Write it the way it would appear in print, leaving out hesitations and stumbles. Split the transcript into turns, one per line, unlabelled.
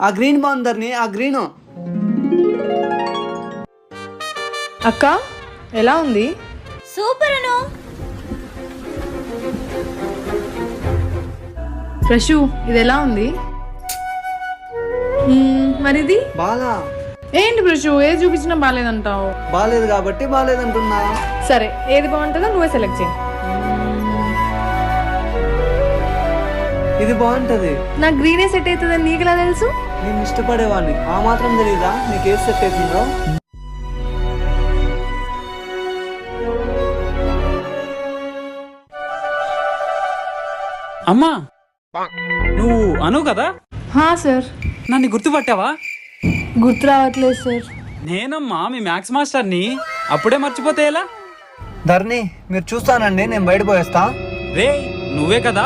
ఆ గ్రీన్ బాగుందర్ని, ఆ గ్రీను.
అక్క ఎలా ఉంది?
సూపర్ అను.
ఫ్రెషు ఇది ఎలా ఉంది? మరిది
బాలా
ఏంటి ఫ్రెషు, ఏది చూపించినా బాగాలేదంటావు.
బాలేదు కాబట్టి బాలేదంటున్నా.
సరే ఏది బాగుంటుందో నువ్వే సెలెక్ట్ చేయి.
ఇది బాగుంటది.
నా గ్రీనే సెట్ అవుతుందని నీకులా తెలుసు?
నేను ఇష్టపడేవాడిని, ఆ మాత్రం తెలీదా నీకు ఏది సెట్ అవుతుందో?
అమ్మా, నువ్వు అను కదా?
హా సార్.
నన్ను గుర్తుపట్టావా?
గుర్తు రావట్లేదు సార్.
నేనమ్మా మీ మ్యాథ్స్ మాస్టర్ని. అప్పుడే మర్చిపోతే ఎలా?
ధర్ని మీరు చూస్తానండి, నేను బయట పోయేస్తా.
రే నువ్వే కదా